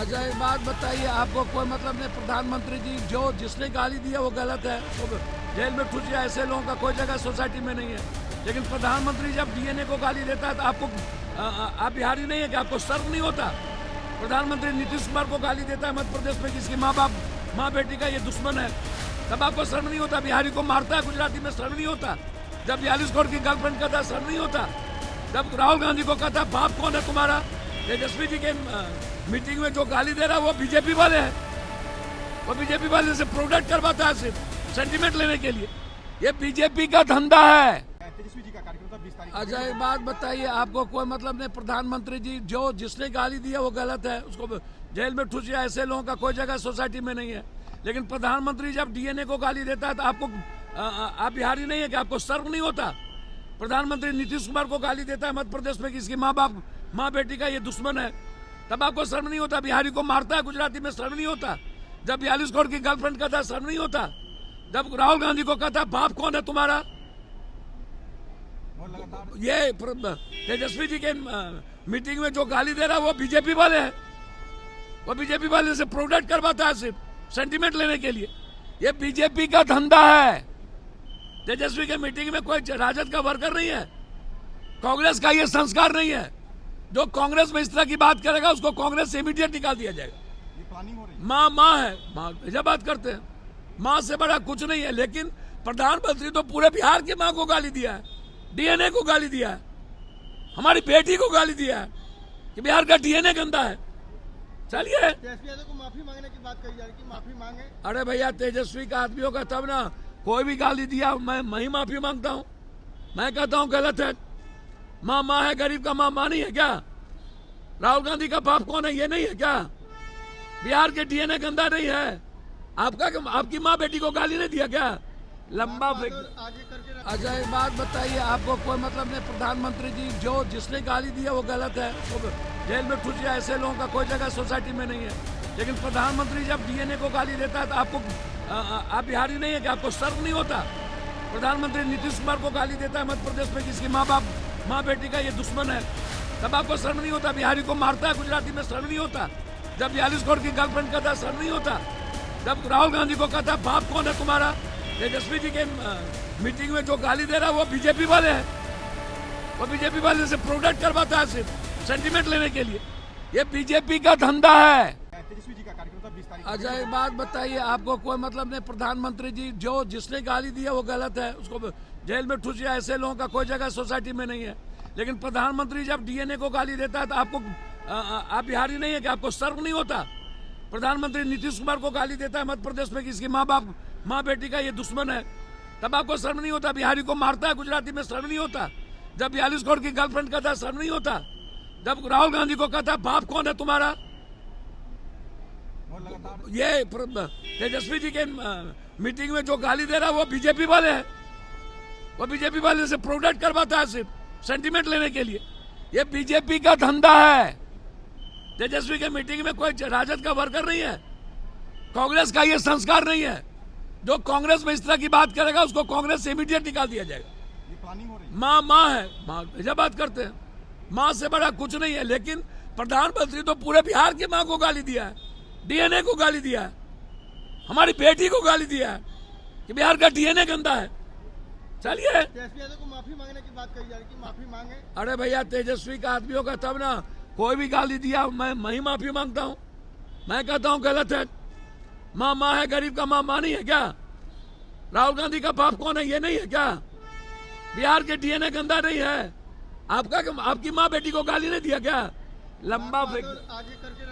अच्छा एक बात बताइए, आपको कोई मतलब नहीं, प्रधानमंत्री जी जो जिसने गाली दिया वो गलत है, वो जेल में ठूस जाए, ऐसे लोगों का कोई जगह सोसाइटी में नहीं है। लेकिन प्रधानमंत्री जब डीएनए को गाली देता है तो आपको आप बिहारी नहीं है कि आपको शर्म नहीं होता? प्रधानमंत्री नीतीश कुमार को गाली देता है मध्य प्रदेश में, जिसकी माँ बेटी का ये दुश्मन है, तब आपको शर्म नहीं होता? बिहारी को मारता है गुजराती में, शर्म नहीं होता? जब 42 करोड़ की गर्लफ्रेंड कहता है, शर्म नहीं होता? जब राहुल गांधी को कहता है बाप कौन है तुम्हारा, तेजस्वी जी के मीटिंग में जो गाली दे रहा है वो बीजेपी वाले हैं, वो बीजेपी वाले से प्रोडक्ट करवाता है सिर्फ सेंटीमेंट लेने के लिए। ये बीजेपी का धंधा है। तेजस्वी जी का कार्यक्रम 20 तारीख। अच्छा एक बात बताइए, आपको कोई मतलब नहीं, प्रधानमंत्री जी जो जिसने गाली दिया वो गलत है, उसको जेल में ठूस जाए, ऐसे लोगों का कोई जगह सोसाइटी में नहीं है। लेकिन प्रधानमंत्री जब डीएनए को गाली देता है तो आपको आप बिहारी नहीं है कि आपको शर्म नहीं होता? प्रधानमंत्री नीतीश कुमार को गाली देता है मध्य प्रदेश में, जिसकी माँ बेटी का ये दुश्मन है, तब आपको शर्म नहीं होता? बिहारी को मारता है गुजराती में, शर्म नहीं होता? जब 42 करोड़ की गर्लफ्रेंड कहता है, शर्म नहीं होता? जब राहुल गांधी को कहता है बाप कौन है तुम्हारा, ये तेजस्वी जी के मीटिंग में जो गाली दे रहा है वो बीजेपी वाले हैं, वो बीजेपी वाले से प्रोडक्ट करवाता है सिर्फ सेंटीमेंट लेने के लिए। ये बीजेपी का धंधा है। तेजस्वी के मीटिंग में कोई राजद का वर्कर नहीं है, कांग्रेस का ये संस्कार नहीं है। जो कांग्रेस में इस तरह की बात करेगा उसको कांग्रेस से इमीडिएट निकाल दिया जाएगा। ये प्लानिंग हो रही है। माँ है, माँ जब बात करते हैं, माँ से बड़ा कुछ नहीं है। लेकिन प्रधानमंत्री तो पूरे बिहार की माँ को गाली दिया है, डीएनए को गाली दिया है, हमारी बेटी को गाली दिया है कि बिहार का डीएनए गंदा है। चलिए, तेजस्वी यादव को माफी मांगने की बात कही जा रही है कि माफी मांगे। अरे भैया तेजस्वी का आदमी होगा तब ना, कोई भी गाली दिया मैं ही माफी मांगता हूँ। मैं कहता हूँ गलत है। माँ है, गरीब का माँ नहीं है क्या? राहुल गांधी का बाप कौन है, ये नहीं है क्या? बिहार के डीएनए गंदा नहीं है आपका? आपकी माँ बेटी को गाली नहीं दिया क्या? लंबा फेंक। अच्छा एक बात बताइए, आपको कोई मतलब नहीं, प्रधानमंत्री जी जो जिसने गाली दिया वो गलत है, वो जेल में ठूस जाए, ऐसे लोगों का कोई जगह सोसाइटी में नहीं है। लेकिन प्रधानमंत्री जब डीएनए को गाली देता है तो आपको आप बिहारी नहीं है कि आपको शर्म नहीं होता? प्रधानमंत्री नीतीश कुमार को गाली देता है मध्य प्रदेश में, जिसकी माँ बेटी का ये दुश्मन है, तब आपको शर्म नहीं होता? बिहारी को मारता है गुजराती में, शर्म नहीं होता? जब 42 करोड़ की गर्लफ्रेंड कहता है, शर्म नहीं होता? जब राहुल गांधी को कहता है बाप कौन है तुम्हारा, तेजस्वी जी के मीटिंग में जो गाली दे रहा है वो बीजेपी वाले हैं, वो बीजेपी वाले से प्रोडक्ट करवाता है सिर्फ सेंटीमेंट लेने के लिए। ये बीजेपी का धंधा है। तेजस्वी जी का कार्यक्रम 20 तारीख। अच्छा एक बात बताइए, आपको कोई मतलब नहीं, प्रधानमंत्री जी जो जिसने गाली दिया वो गलत है, उसको जेल में ठूस जाए, ऐसे लोगों का कोई जगह सोसाइटी में नहीं है। लेकिन प्रधानमंत्री जब डीएनए को गाली देता है तो आपको आप बिहारी नहीं है कि आपको शर्म नहीं होता? प्रधानमंत्री नीतीश कुमार को गाली देता है मध्य प्रदेश में, जिसकी माँ बेटी का ये दुश्मन है, तब आपको शर्म नहीं होता? बिहारी को मारता है गुजराती में, शर्म नहीं होता? जब 42 करोड़ की गर्लफ्रेंड कहता है, शर्म नहीं होता? जब राहुल गांधी को कहता है बाप कौन है तुम्हारा, ये तेजस्वी जी के मीटिंग में जो गाली दे रहा है वो बीजेपी वाले हैं, वो बीजेपी वाले से प्रोडक्ट करवाता है सिर्फ सेंटीमेंट लेने के लिए। ये बीजेपी का धंधा है। तेजस्वी के मीटिंग में कोई राजद का वर्कर नहीं है, कांग्रेस का ये संस्कार नहीं है। जो कांग्रेस में इस तरह की बात करेगा उसको कांग्रेस से इमीडिएट निकाल दिया जाएगा। ये प्लानिंग हो रही है। माँ है, माँ जब बात करते हैं, माँ से बड़ा कुछ नहीं है। लेकिन प्रधानमंत्री तो पूरे बिहार की माँ को गाली दिया है, डीएनए को गाली दिया है, हमारी बेटी को गाली दिया है कि बिहार का डीएनए गंदा है। चलिए, तेजस्वी यादव को माफी मांगने की बात कही जा रही है कि माफी मांगे। अरे भैया तेजस्वी का आदमी होगा तब ना, कोई भी गाली दिया मैं ही माफी मांगता हूँ। मैं कहता हूँ गलत है। माँ है, गरीब का माँ नहीं है क्या? राहुल गांधी का बाप कौन है, ये नहीं है क्या? बिहार के डीएनए गंदा नहीं है आपका? आपकी माँ बेटी को गाली नहीं दिया क्या? लंबा फेंक।